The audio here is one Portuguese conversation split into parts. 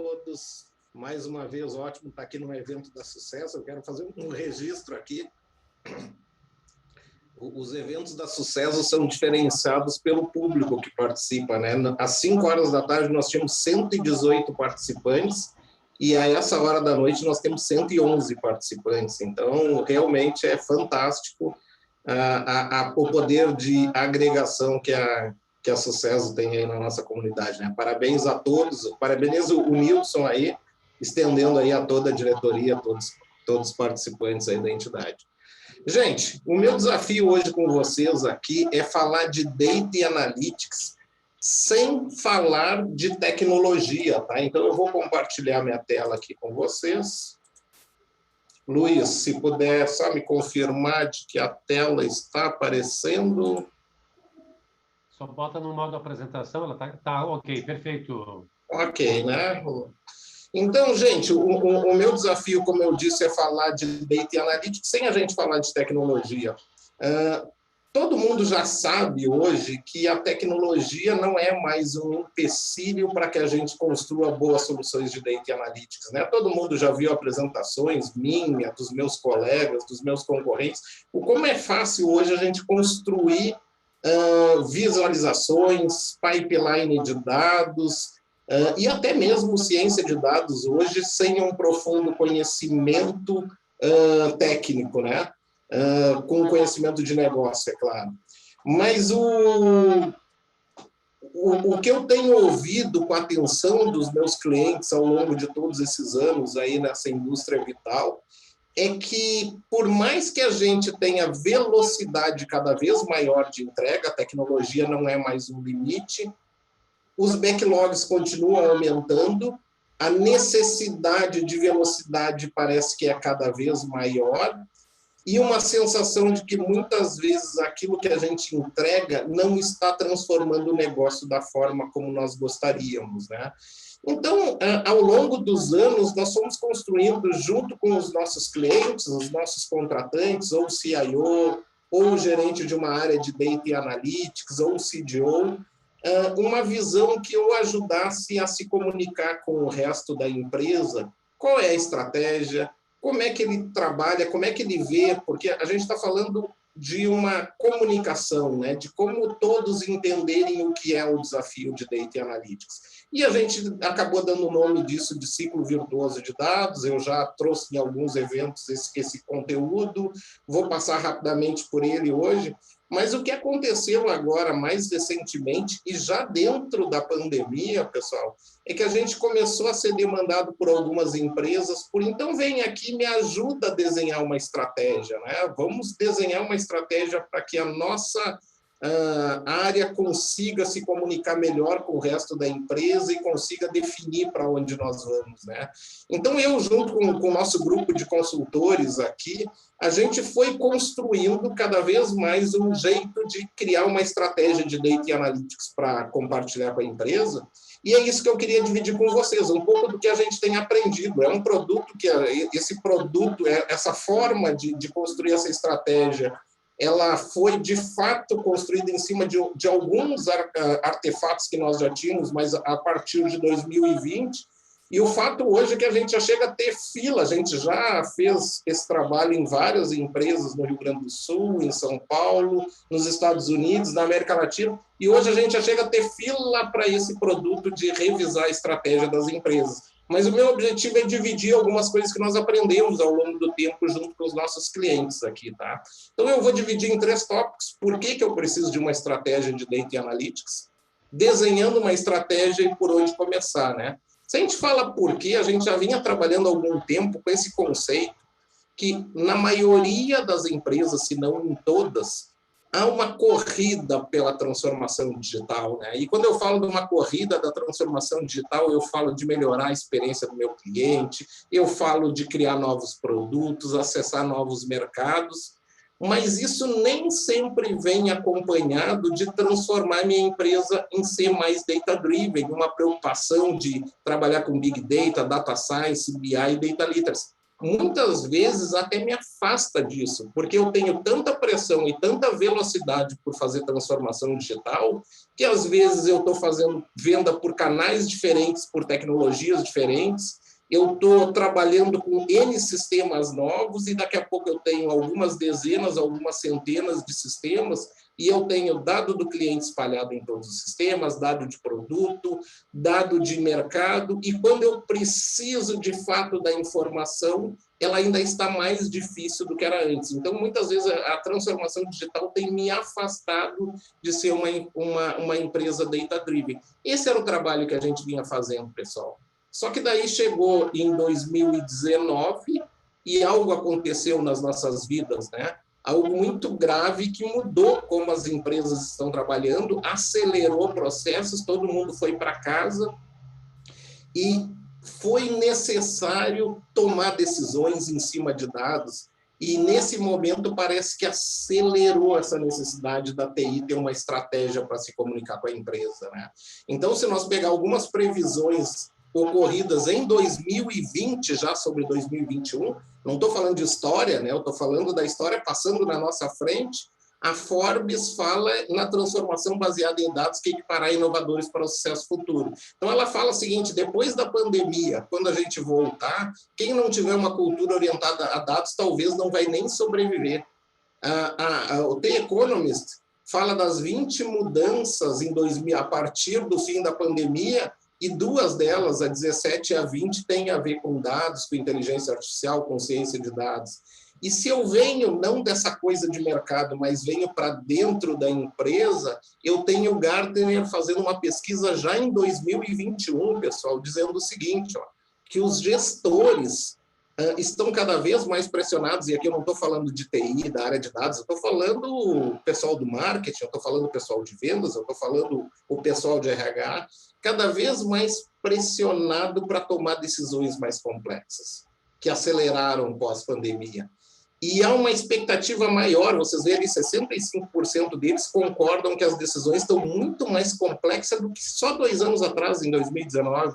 todos. Mais uma vez, ótimo estar aqui no evento da Sucesso. Eu quero fazer um registro aqui. Os eventos da Sucesso são diferenciados pelo público que participa, né? Às 5 horas da tarde, nós tínhamos 118 participantes e a essa hora da noite nós temos 111 participantes. Então, realmente é fantástico o poder de agregação que a Sucesso tem aí na nossa comunidade, né? Parabéns a todos, parabenizo o Nilson aí, estendendo aí a toda a diretoria, todos os participantes aí da entidade. Gente, o meu desafio hoje com vocês aqui é falar de Data e Analytics sem falar de tecnologia, tá? Então, eu vou compartilhar minha tela aqui com vocês. Luiz, se puder só me confirmar de que a tela está aparecendo. Só bota no modo apresentação, ela tá ok, perfeito. Ok, né? Então, gente, o meu desafio, como eu disse, é falar de Data e Analytics sem a gente falar de tecnologia. Todo mundo já sabe hoje que a tecnologia não é mais um empecilho para que a gente construa boas soluções de Data e Analytics, né? Todo mundo já viu apresentações minha, dos meus colegas, dos meus concorrentes, como é fácil hoje a gente construir visualizações, pipeline de dados, e até mesmo ciência de dados hoje sem um profundo conhecimento técnico, né? Com conhecimento de negócio, é claro. Mas o que eu tenho ouvido com a atenção dos meus clientes ao longo de todos esses anos aí nessa indústria vital é que, por mais que a gente tenha velocidade cada vez maior de entrega, a tecnologia não é mais um limite, os backlogs continuam aumentando, a necessidade de velocidade parece que é cada vez maior, e uma sensação de que muitas vezes aquilo que a gente entrega não está transformando o negócio da forma como nós gostaríamos, né? Então, ao longo dos anos, nós fomos construindo, junto com os nossos clientes, os nossos contratantes, ou o CIO, ou o gerente de uma área de Data e Analytics, ou o CDO, uma visão que o ajudasse a se comunicar com o resto da empresa, qual é a estratégia, como é que ele trabalha, como é que ele vê, porque a gente está falando de uma comunicação, né, de como todos entenderem o que é o desafio de Data e Analytics. E a gente acabou dando o nome disso de ciclo virtuoso de dados, eu já trouxe em alguns eventos esse conteúdo, vou passar rapidamente por ele hoje, mas o que aconteceu agora, mais recentemente, e já dentro da pandemia, pessoal, é que a gente começou a ser demandado por algumas empresas, então vem aqui e me ajuda a desenhar uma estratégia, né? Vamos desenhar uma estratégia para que a nossa área consiga se comunicar melhor com o resto da empresa e consiga definir para onde nós vamos, né? Então, eu, junto com o nosso grupo de consultores aqui, a gente foi construindo cada vez mais um jeito de criar uma estratégia de Data e Analytics para compartilhar com a empresa, e é isso que eu queria dividir com vocês, um pouco do que a gente tem aprendido. É um produto que, essa forma de construir essa estratégia, ela foi, de fato, construída em cima de alguns artefatos que nós já tínhamos, mas a partir de 2020, e o fato hoje é que a gente já chega a ter fila, a gente já fez esse trabalho em várias empresas no Rio Grande do Sul, em São Paulo, nos Estados Unidos, na América Latina, e hoje a gente já chega a ter fila para esse produto de revisar a estratégia das empresas. Mas o meu objetivo é dividir algumas coisas que nós aprendemos ao longo do tempo junto com os nossos clientes aqui, tá? Então, eu vou dividir em 3 tópicos. Por que eu preciso de uma estratégia de Data e Analytics? Desenhando uma estratégia e por onde começar, né? Se a gente fala por quê, a gente já vinha trabalhando há algum tempo com esse conceito que, na maioria das empresas, se não em todas, há uma corrida pela transformação digital, né? E quando eu falo de uma corrida da transformação digital, eu falo de melhorar a experiência do meu cliente, eu falo de criar novos produtos, acessar novos mercados, mas isso nem sempre vem acompanhado de transformar minha empresa em ser mais data-driven, uma preocupação de trabalhar com Big Data, Data Science, BI e Data Literacy. muitas vezes até me afasta disso, porque eu tenho tanta pressão e tanta velocidade por fazer transformação digital, que às vezes eu estou fazendo venda por canais diferentes, por tecnologias diferentes, eu estou trabalhando com N sistemas novos e daqui a pouco eu tenho algumas dezenas, algumas centenas de sistemas e eu tenho dado do cliente espalhado em todos os sistemas, dado de produto, dado de mercado, e quando eu preciso de fato da informação, ela ainda está mais difícil do que era antes. Então, muitas vezes, a transformação digital tem me afastado de ser uma empresa data-driven. Esse era o trabalho que a gente vinha fazendo, pessoal. Só que daí chegou em 2019 e algo aconteceu nas nossas vidas, né? Algo muito grave que mudou como as empresas estão trabalhando, acelerou processos, todo mundo foi para casa e foi necessário tomar decisões em cima de dados. E, nesse momento, parece que acelerou essa necessidade da TI ter uma estratégia para se comunicar com a empresa, né? Então, se nós pegar algumas previsões ocorridas em 2020, já sobre 2021, não estou falando de história, né? Eu estou falando da história passando na nossa frente. A Forbes fala na transformação baseada em dados que equipará inovadores para o sucesso futuro. Então, ela fala o seguinte, depois da pandemia, quando a gente voltar, quem não tiver uma cultura orientada a dados, talvez não vai nem sobreviver. O The Economist fala das 20 mudanças em 2000, a partir do fim da pandemia, e duas delas, a 17 e a 20, têm a ver com dados, com inteligência artificial, com ciência de dados. E se eu venho não dessa coisa de mercado, mas venho para dentro da empresa, eu tenho o Gartner fazendo uma pesquisa já em 2021, pessoal, dizendo o seguinte, ó, que os gestores estão cada vez mais pressionados, e aqui eu não estou falando de TI, da área de dados, eu estou falando o pessoal do marketing, eu estou falando o pessoal de vendas, eu estou falando o pessoal de RH, cada vez mais pressionado para tomar decisões mais complexas, que aceleraram pós-pandemia. E há uma expectativa maior, vocês verem, 65% deles concordam que as decisões estão muito mais complexas do que só 2 anos atrás, em 2019,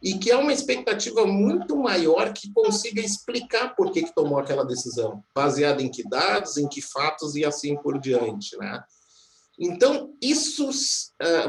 e que há uma expectativa muito maior que consiga explicar por que tomou aquela decisão, baseada em que dados, em que fatos e assim por diante, né? Então, isso,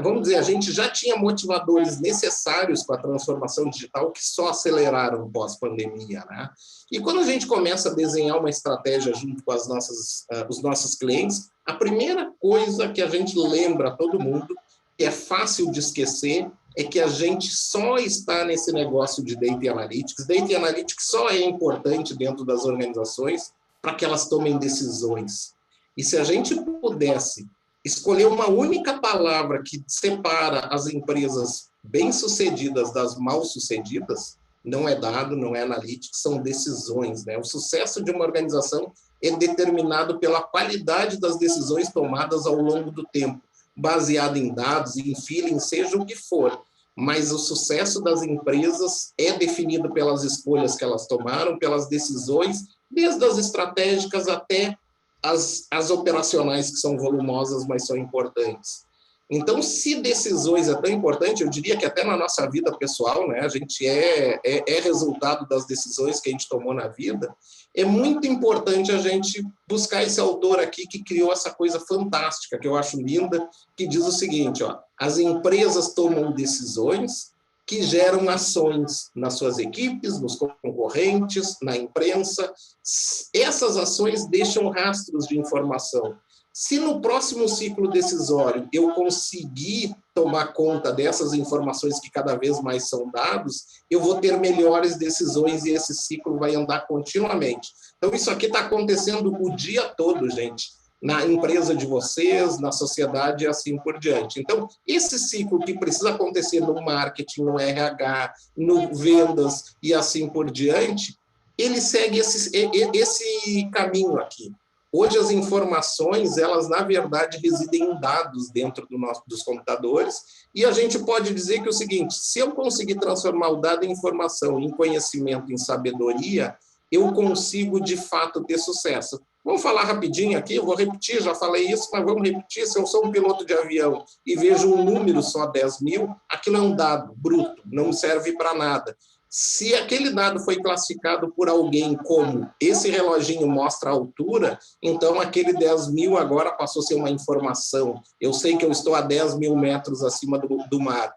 vamos dizer, a gente já tinha motivadores necessários para a transformação digital que só aceleraram pós-pandemia, né? E quando a gente começa a desenhar uma estratégia junto com os nossos clientes, a primeira coisa que a gente lembra a todo mundo, que é fácil de esquecer, é que a gente só está nesse negócio de Data Analytics. Data Analytics só é importante dentro das organizações para que elas tomem decisões. E se a gente pudesse escolher uma única palavra que separa as empresas bem-sucedidas das mal-sucedidas, não é dado, não é analytics, são decisões, né? O sucesso de uma organização é determinado pela qualidade das decisões tomadas ao longo do tempo, baseado em dados, em feeling, seja o que for. Mas o sucesso das empresas é definido pelas escolhas que elas tomaram, pelas decisões, desde as estratégicas até as operacionais, que são volumosas, mas são importantes. Então, se decisões é tão importante, eu diria que até na nossa vida pessoal, né, a gente é resultado das decisões que a gente tomou na vida, é muito importante a gente buscar esse autor aqui que criou essa coisa fantástica, que eu acho linda, que diz o seguinte, ó, as empresas tomam decisões que geram ações nas suas equipes, nos concorrentes, na imprensa. Essas ações deixam rastros de informação. Se no próximo ciclo decisório eu conseguir tomar conta dessas informações que cada vez mais são dados, eu vou ter melhores decisões e esse ciclo vai andar continuamente. Então, isso aqui está acontecendo o dia todo, gente, na empresa de vocês, na sociedade e assim por diante. Então, esse ciclo que precisa acontecer no marketing, no RH, no vendas e assim por diante, ele segue esse caminho aqui. Hoje as informações, elas na verdade residem em dados dentro dos computadores, e a gente pode dizer que é o seguinte, se eu conseguir transformar o dado em informação, em conhecimento, em sabedoria, eu consigo de fato ter sucesso. Vamos falar rapidinho aqui, eu vou repetir, já falei isso, mas vamos repetir, se eu sou um piloto de avião e vejo um número só 10 mil, aquilo é um dado bruto, não serve para nada. Se aquele dado foi classificado por alguém como esse reloginho mostra a altura, então aquele 10 mil agora passou a ser uma informação. Eu sei que eu estou a 10 mil metros acima do mar.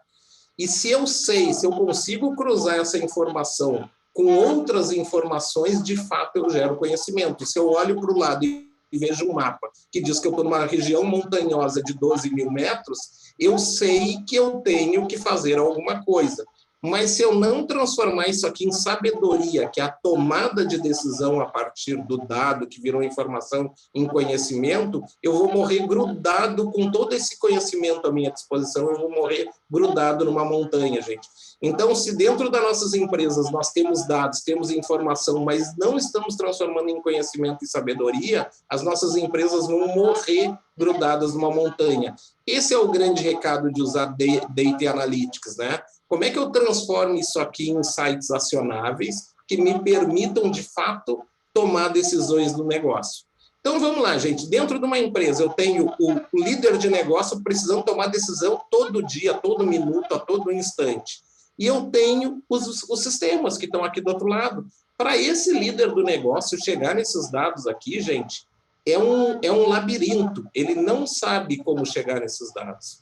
E se eu sei, se eu consigo cruzar essa informação com outras informações, de fato eu gero conhecimento. Se eu olho para o lado e vejo um mapa que diz que eu estou numa região montanhosa de 12 mil metros, eu sei que eu tenho que fazer alguma coisa. Mas se eu não transformar isso aqui em sabedoria, que é a tomada de decisão a partir do dado que virou informação em conhecimento, eu vou morrer grudado com todo esse conhecimento à minha disposição, eu vou morrer grudado numa montanha, gente. Então, se dentro das nossas empresas nós temos dados, temos informação, mas não estamos transformando em conhecimento e sabedoria, as nossas empresas vão morrer grudadas numa montanha. Esse é o grande recado de usar Data Analytics, né? Como é que eu transformo isso aqui em insights acionáveis que me permitam, de fato, tomar decisões no negócio? Então, vamos lá, gente. Dentro de uma empresa, eu tenho o líder de negócio precisando tomar decisão todo dia, a todo minuto, a todo instante. E eu tenho os sistemas que estão aqui do outro lado. Para esse líder do negócio chegar nesses dados aqui, gente, é um labirinto. Ele não sabe como chegar nesses dados.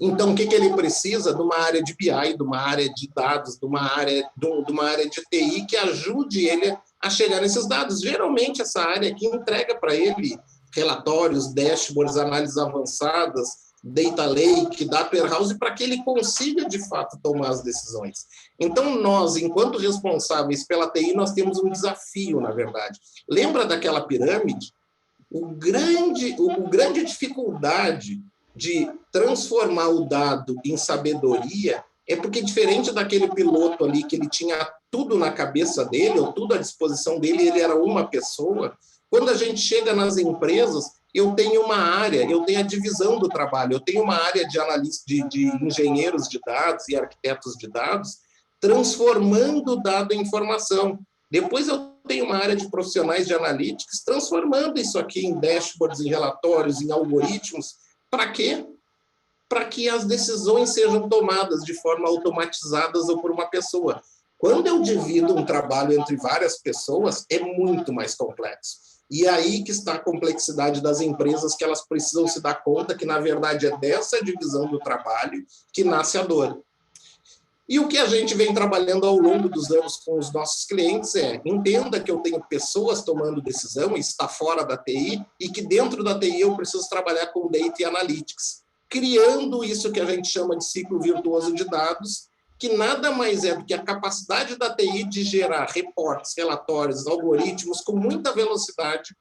Então, o que ele precisa? De uma área de BI, de uma área de dados, de uma área de TI que ajude ele a chegar nesses dados. Geralmente, essa área aqui entrega para ele relatórios, dashboards, análises avançadas, data lake, data warehouse, para que ele consiga, de fato, tomar as decisões. Então, nós, enquanto responsáveis pela TI, nós temos um desafio, na verdade. Lembra daquela pirâmide? O grande dificuldade de transformar o dado em sabedoria é porque, diferente daquele piloto ali que ele tinha tudo na cabeça dele, ou tudo à disposição dele, ele era uma pessoa, quando a gente chega nas empresas, eu tenho uma área, eu tenho a divisão do trabalho, eu tenho uma área de analistas, de engenheiros de dados e arquitetos de dados, transformando o dado em informação. Depois eu tenho uma área de profissionais de analytics, transformando isso aqui em dashboards, em relatórios, em algoritmos. Para quê? Para que as decisões sejam tomadas de forma automatizada ou por uma pessoa. Quando eu divido um trabalho entre várias pessoas, é muito mais complexo. E é aí que está a complexidade das empresas, que elas precisam se dar conta que, na verdade, é dessa divisão do trabalho que nasce a dor. E o que a gente vem trabalhando ao longo dos anos com os nossos clientes é: entenda que eu tenho pessoas tomando decisão, está fora da TI, e que dentro da TI eu preciso trabalhar com Data Analytics, criando isso que a gente chama de ciclo virtuoso de dados, que nada mais é do que a capacidade da TI de gerar reportes, relatórios, algoritmos com muita velocidade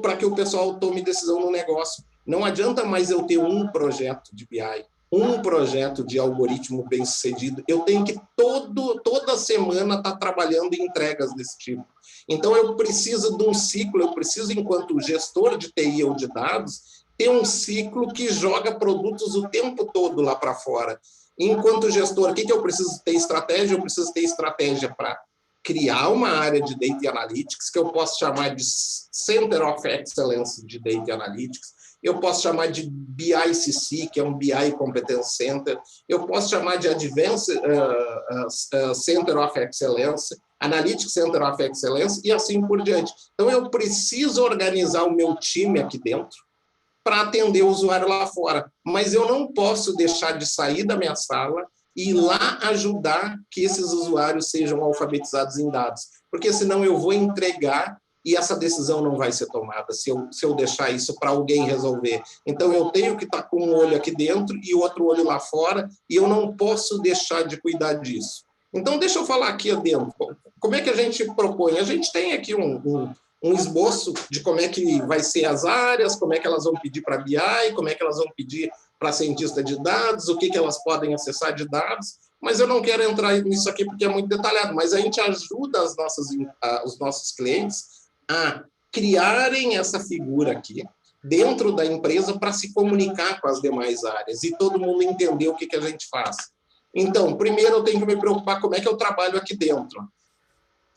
para que o pessoal tome decisão no negócio. Não adianta mais eu ter um projeto de BI, um projeto de algoritmo bem-sucedido. Eu tenho que toda semana estar trabalhando em entregas desse tipo. Então, eu preciso de um ciclo, eu preciso, enquanto gestor de TI ou de dados, ter um ciclo que joga produtos o tempo todo lá para fora. Enquanto gestor, o que eu preciso ter estratégia? Eu preciso ter estratégia para criar uma área de Data Analytics, que eu posso chamar de Center of Excellence de Data Analytics, eu posso chamar de BICC, que é um BI Competence Center, eu posso chamar de Advanced Center of Excellence, Analytics Center of Excellence, e assim por diante. Então, eu preciso organizar o meu time aqui dentro para atender o usuário lá fora, mas eu não posso deixar de sair da minha sala e ir lá ajudar que esses usuários sejam alfabetizados em dados, porque senão eu vou entregar e essa decisão não vai ser tomada se eu deixar isso para alguém resolver. Então, eu tenho que estar com um olho aqui dentro e outro olho lá fora, e eu não posso deixar de cuidar disso. Então, deixa eu falar aqui dentro. Como é que a gente propõe? A gente tem aqui um esboço de como é que vai ser as áreas, como é que elas vão pedir para BI, como é que elas vão pedir para cientista de dados, o que elas podem acessar de dados, mas eu não quero entrar nisso aqui porque é muito detalhado, mas a gente ajuda os nossos clientes a criarem essa figura aqui dentro da empresa para se comunicar com as demais áreas e todo mundo entender o que a gente faz. Então, primeiro eu tenho que me preocupar como é que eu trabalho aqui dentro.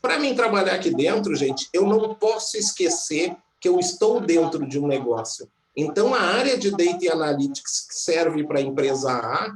Para mim trabalhar aqui dentro, gente, eu não posso esquecer que eu estou dentro de um negócio. Então, a área de Data Analytics que serve para a empresa A,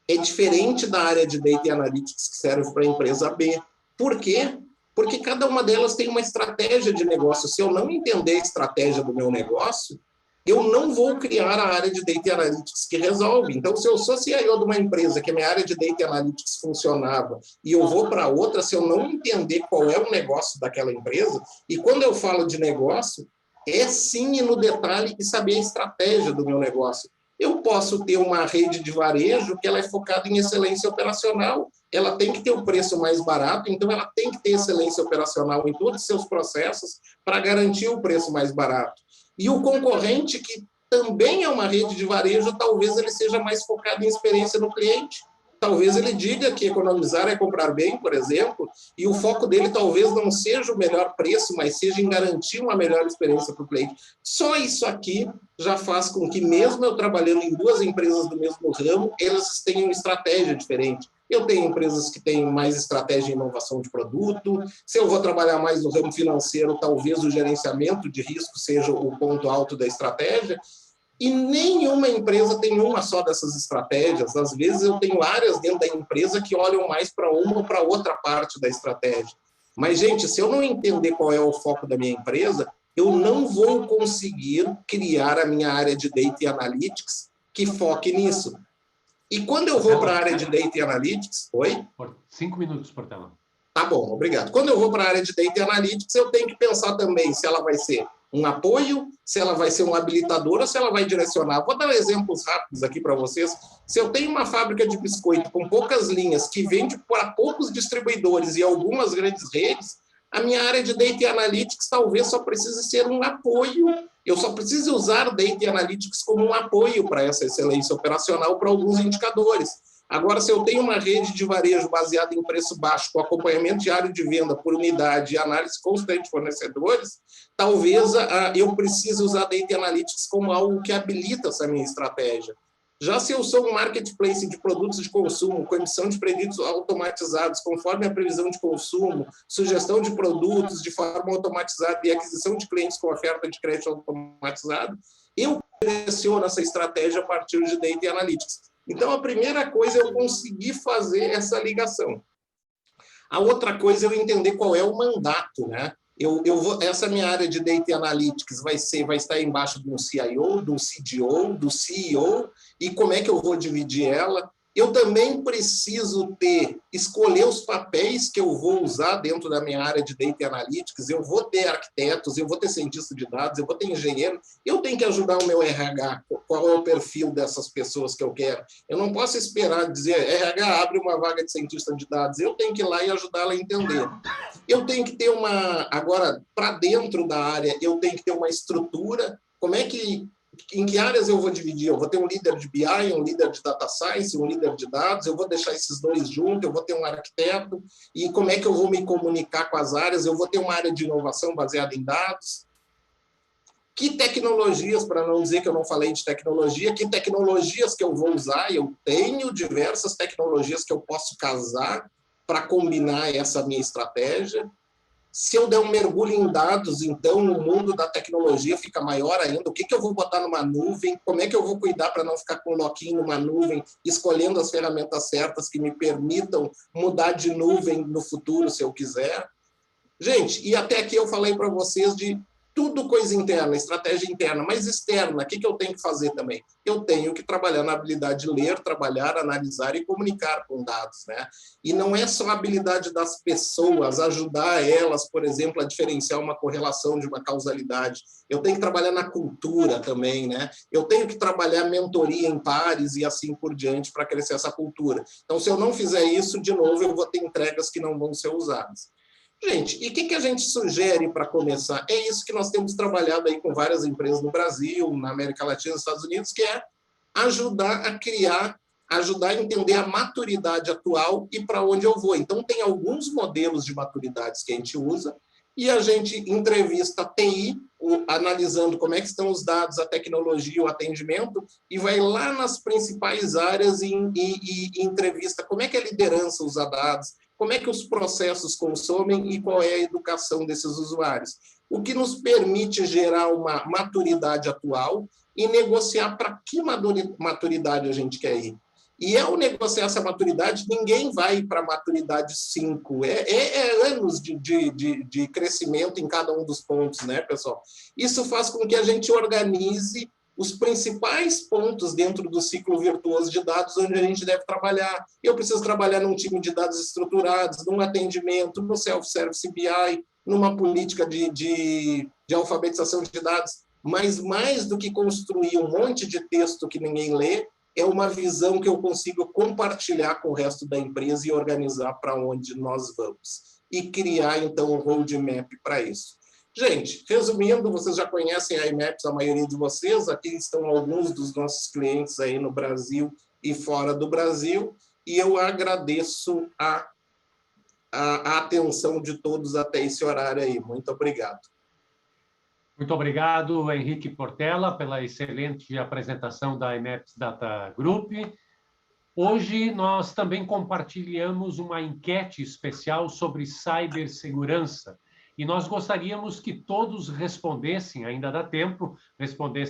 é diferente da área de Data Analytics que serve para a empresa B. Por quê? Porque cada uma delas tem uma estratégia de negócio. Se eu não entender a estratégia do meu negócio, eu não vou criar a área de Data Analytics que resolve. Então, se eu sou CIO de uma empresa que a minha área de Data Analytics funcionava e eu vou para outra, se eu não entender qual é o negócio daquela empresa, e quando eu falo de negócio, é sim ir no detalhe e saber a estratégia do meu negócio. Eu posso ter uma rede de varejo que ela é focada em excelência operacional, ela tem que ter o preço mais barato, então ela tem que ter excelência operacional em todos os seus processos para garantir o preço mais barato. E o concorrente, que também é uma rede de varejo, talvez ele seja mais focado em experiência no cliente. Talvez ele diga que economizar é comprar bem, por exemplo, e o foco dele talvez não seja o melhor preço, mas seja em garantir uma melhor experiência para o cliente. Só isso aqui já faz com que, mesmo eu trabalhando em duas empresas do mesmo ramo, elas tenham uma estratégia diferente. Eu tenho empresas que têm mais estratégia em inovação de produto. Se eu vou trabalhar mais no ramo financeiro, talvez o gerenciamento de risco seja o ponto alto da estratégia. E nenhuma empresa tem uma só dessas estratégias. Às vezes eu tenho áreas dentro da empresa que olham mais para uma ou para outra parte da estratégia. Mas, gente, se eu não entender qual é o foco da minha empresa, eu não vou conseguir criar a minha área de Data Analytics que foque nisso. E quando eu vou para a área de Data Analytics... Oi? 5 minutos, Portela. Tá bom, obrigado. Quando eu vou para a área de Data Analytics, eu tenho que pensar também se ela vai ser um apoio, se ela vai ser um habilitador ou se ela vai direcionar. Vou dar exemplos rápidos aqui para vocês. Se eu tenho uma fábrica de biscoito com poucas linhas que vende para poucos distribuidores e algumas grandes redes, a minha área de Data Analytics talvez só precise ser um apoio. Eu só preciso usar Data Analytics como um apoio para essa excelência operacional para alguns indicadores. Agora, se eu tenho uma rede de varejo baseada em preço baixo, com acompanhamento diário de venda por unidade e análise constante de fornecedores, talvez eu precise usar Data Analytics como algo que habilita essa minha estratégia. Já se eu sou um marketplace de produtos de consumo, com emissão de preditos automatizados, conforme a previsão de consumo, sugestão de produtos de forma automatizada e aquisição de clientes com oferta de crédito automatizado, eu direciono essa estratégia a partir de Data Analytics. Então, a primeira coisa é eu conseguir fazer essa ligação. A outra coisa é eu entender qual é o mandato, né? Essa minha área de Data Analytics vai estar embaixo de um CIO, do CDO, do CEO, e como é que eu vou dividir ela? Eu também preciso escolher os papéis que eu vou usar dentro da minha área de Data Analytics. Eu vou ter arquitetos, eu vou ter cientista de dados, eu vou ter engenheiro. Eu tenho que ajudar o meu RH, qual é o perfil dessas pessoas que eu quero. Eu não posso esperar dizer, RH, abre uma vaga de cientista de dados. Eu tenho que ir lá e ajudá-la a entender. Eu tenho que ter agora, para dentro da área, eu tenho que ter uma estrutura. Em que áreas eu vou dividir? Eu vou ter um líder de BI, um líder de Data Science, um líder de dados, eu vou deixar esses dois juntos, eu vou ter um arquiteto, e como é que eu vou me comunicar com as áreas? Eu vou ter uma área de inovação baseada em dados. Que tecnologias, para não dizer que eu não falei de tecnologia, que tecnologias que eu vou usar? Eu tenho diversas tecnologias que eu posso casar para combinar essa minha estratégia. Se eu der um mergulho em dados, então o mundo da tecnologia fica maior ainda. O que eu vou botar numa nuvem? Como é que eu vou cuidar para não ficar com um loquinho numa nuvem, escolhendo as ferramentas certas que me permitam mudar de nuvem no futuro, se eu quiser? Gente, e até aqui eu falei para vocês de tudo coisa interna, estratégia interna, mas externa, o que eu tenho que fazer também? Eu tenho que trabalhar na habilidade de ler, trabalhar, analisar e comunicar com dados, né? E não é só a habilidade das pessoas, ajudar elas, por exemplo, a diferenciar uma correlação de uma causalidade. Eu tenho que trabalhar na cultura também, né? Eu tenho que trabalhar mentoria em pares e assim por diante para crescer essa cultura. Então, se eu não fizer isso, de novo, eu vou ter entregas que não vão ser usadas. Gente, e o que a gente sugere para começar? É isso que nós temos trabalhado aí com várias empresas no Brasil, na América Latina, nos Estados Unidos, que é ajudar a criar, ajudar a entender a maturidade atual e para onde eu vou. Então, tem alguns modelos de maturidades que a gente usa e a gente entrevista a TI, analisando como é que estão os dados, a tecnologia, o atendimento, e vai lá nas principais áreas e entrevista como é que a liderança usa dados, como é que os processos consomem e qual é a educação desses usuários. O que nos permite gerar uma maturidade atual e negociar para que maturidade a gente quer ir. E ao negociar essa maturidade, ninguém vai para a maturidade 5. É anos de crescimento em cada um dos pontos, né, pessoal? Isso faz com que a gente organize os principais pontos dentro do ciclo virtuoso de dados onde a gente deve trabalhar. Eu preciso trabalhar num time de dados estruturados, num atendimento, no self-service BI, numa política de alfabetização de dados. Mas mais do que construir um monte de texto que ninguém lê, é uma visão que eu consigo compartilhar com o resto da empresa e organizar para onde nós vamos. E criar, então, um roadmap para isso. Gente, resumindo, vocês já conhecem a IMAPS, a maioria de vocês. Aqui estão alguns dos nossos clientes aí no Brasil e fora do Brasil. E eu agradeço a atenção de todos até esse horário aí. Muito obrigado. Muito obrigado, Henrique Portela, pela excelente apresentação da IMAPS Data Group. Hoje nós também compartilhamos uma enquete especial sobre cibersegurança e nós gostaríamos que todos respondessem, ainda dá tempo, respondessem